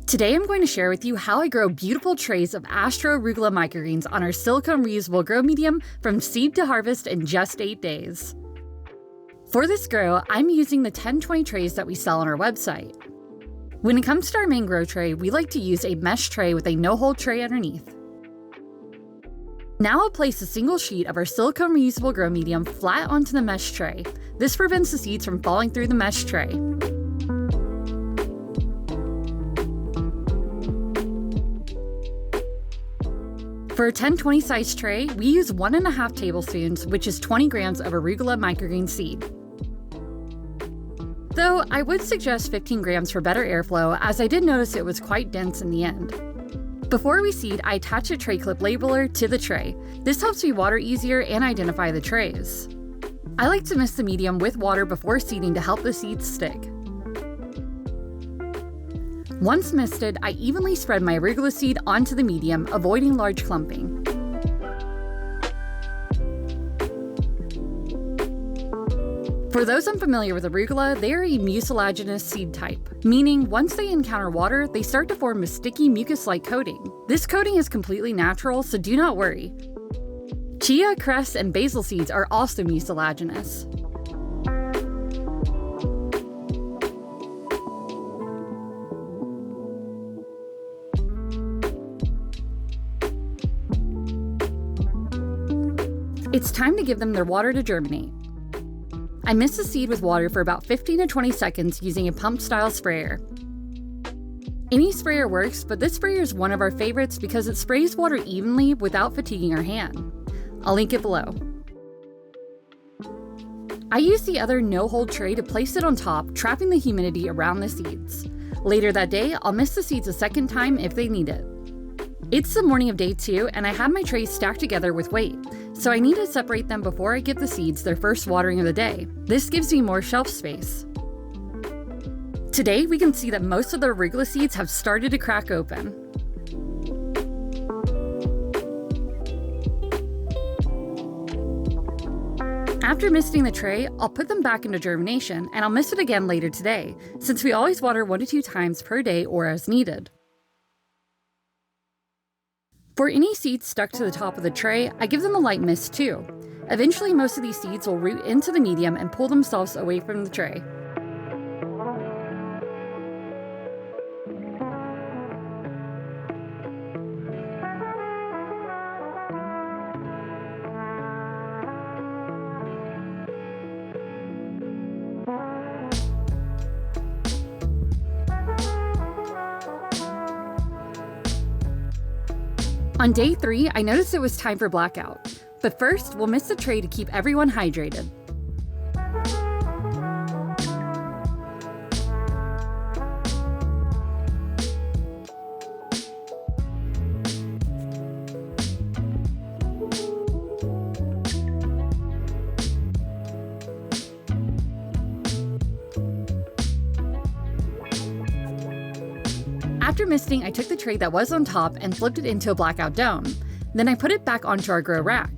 Today I'm going to share with you how I grow beautiful trays of Astro Arugula Microgreens on our silicone reusable grow medium from seed to harvest in just 8 days. For this grow, I'm using the 10-20 trays that we sell on our website. When it comes to our main grow tray, we like to use a mesh tray with a no-hole tray underneath. Now I'll place a single sheet of our silicone reusable grow medium flat onto the mesh tray. This prevents the seeds from falling through the mesh tray. For a 10-20 size tray, we use 1.5 tablespoons, which is 20 grams of arugula microgreen seed. Though I would suggest 15 grams for better airflow, as I did notice it was quite dense in the end. Before we seed, I attach a tray clip labeler to the tray. This helps me water easier and identify the trays. I like to mix the medium with water before seeding to help the seeds stick. Once misted, I evenly spread my arugula seed onto the medium, avoiding large clumping. For those unfamiliar with arugula, they are a mucilaginous seed type, meaning once they encounter water, they start to form a sticky mucus-like coating. This coating is completely natural, so do not worry. Chia, cress, and basil seeds are also mucilaginous. It's time to give them their water to germinate. I mix the seed with water for about 15 to 20 seconds using a pump-style sprayer. Any sprayer works, but this sprayer is one of our favorites because it sprays water evenly without fatiguing our hand. I'll link it below. I use the other no-hold tray to place it on top, trapping the humidity around the seeds. Later that day, I'll mix the seeds a second time if they need it. It's the morning of day 2, and I have my trays stacked together with weight, so I need to separate them before I give the seeds their first watering of the day. This gives me more shelf space. Today, we can see that most of the arugula seeds have started to crack open. After misting the tray, I'll put them back into germination, and I'll mist it again later today, since we always water 1 to 2 times per day or as needed. For any seeds stuck to the top of the tray, I give them a light mist too. Eventually, most of these seeds will root into the medium and pull themselves away from the tray. On day 3, I noticed it was time for Blackout. But first, we'll mist the tray to keep everyone hydrated. After misting, I took the tray that was on top and flipped it into a Blackout dome. Then I put it back onto our grow rack.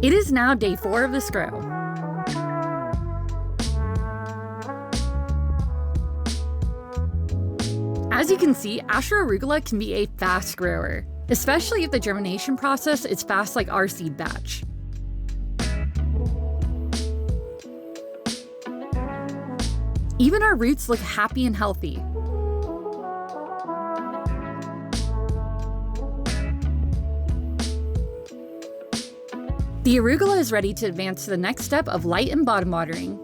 It is now day 4 of this grow. As you can see, Astro Arugula can be a fast grower, especially if the germination process is fast like our seed batch. Even our roots look happy and healthy. The arugula is ready to advance to the next step of light and bottom watering.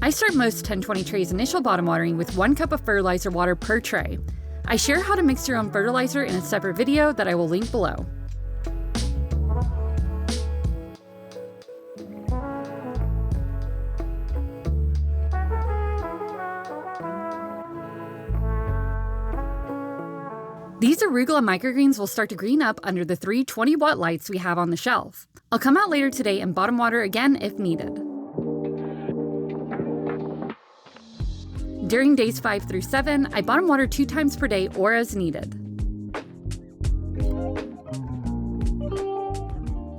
I start most 10-20 trays initial bottom watering with 1 cup of fertilizer water per tray. I share how to mix your own fertilizer in a separate video that I will link below. These arugula microgreens will start to green up under the 3 20-watt lights we have on the shelf. I'll come out later today and bottom water again if needed. During days 5 through 7, I bottom water 2 times per day or as needed.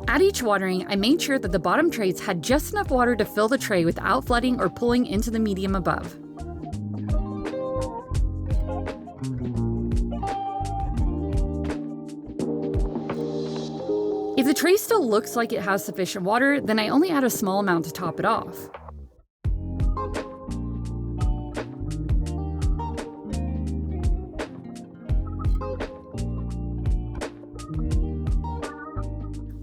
At each watering, I made sure that the bottom trays had just enough water to fill the tray without flooding or pulling into the medium above. If the tray still looks like it has sufficient water, then I only add a small amount to top it off.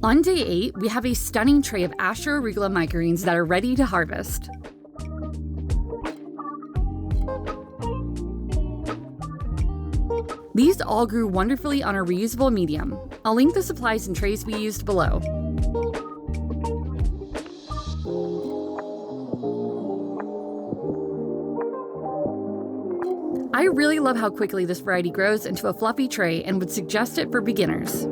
On day 8, we have a stunning tray of Astro Arugula Microgreens that are ready to harvest. These all grew wonderfully on a reusable medium. I'll link the supplies and trays we used below. I really love how quickly this variety grows into a fluffy tray and would suggest it for beginners.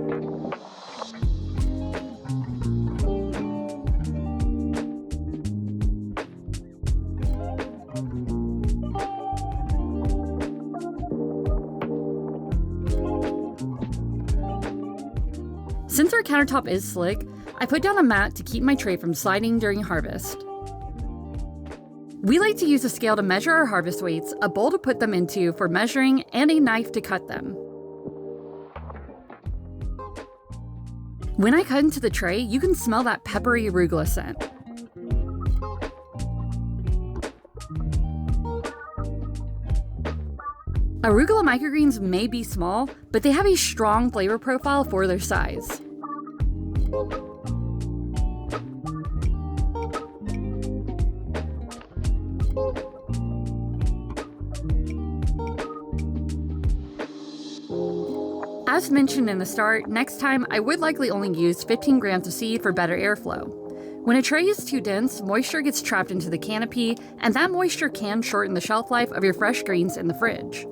Since our countertop is slick, I put down a mat to keep my tray from sliding during harvest. We like to use a scale to measure our harvest weights, a bowl to put them into for measuring, and a knife to cut them. When I cut into the tray, you can smell that peppery arugula scent. Arugula microgreens may be small, but they have a strong flavor profile for their size. As mentioned in the start, next time I would likely only use 15 grams of seed for better airflow. When a tray is too dense, moisture gets trapped into the canopy, and that moisture can shorten the shelf life of your fresh greens in the fridge.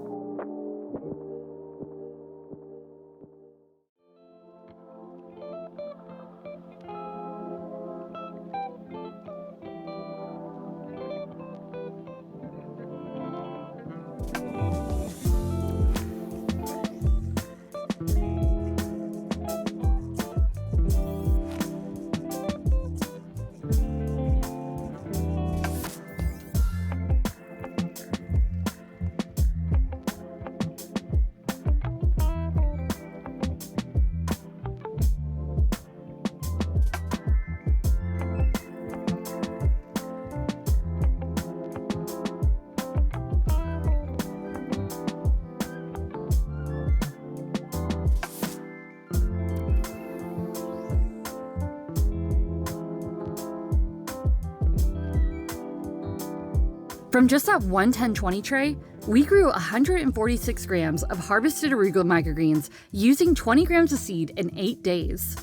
From just that one 10-20 tray, we grew 146 grams of harvested arugula microgreens using 20 grams of seed in 8 days.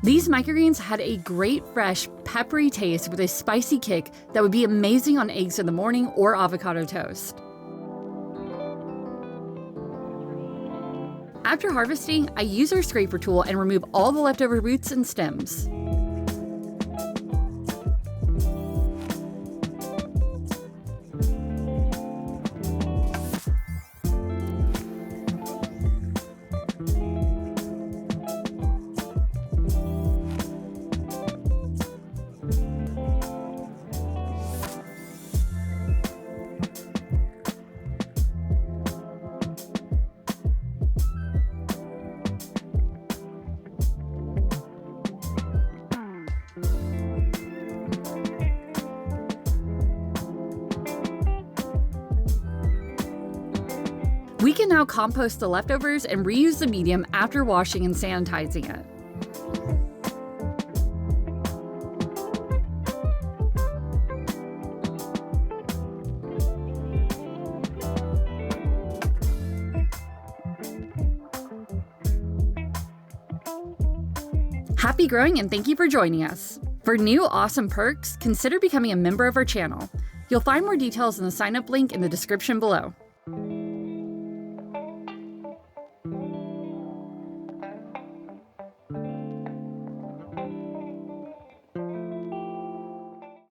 These microgreens had a great, fresh, peppery taste with a spicy kick that would be amazing on eggs in the morning or avocado toast. After harvesting, I use our scraper tool and remove all the leftover roots and stems. We can now compost the leftovers and reuse the medium after washing and sanitizing it. Happy growing and thank you for joining us. For new awesome perks, consider becoming a member of our channel. You'll find more details in the sign up link in the description below.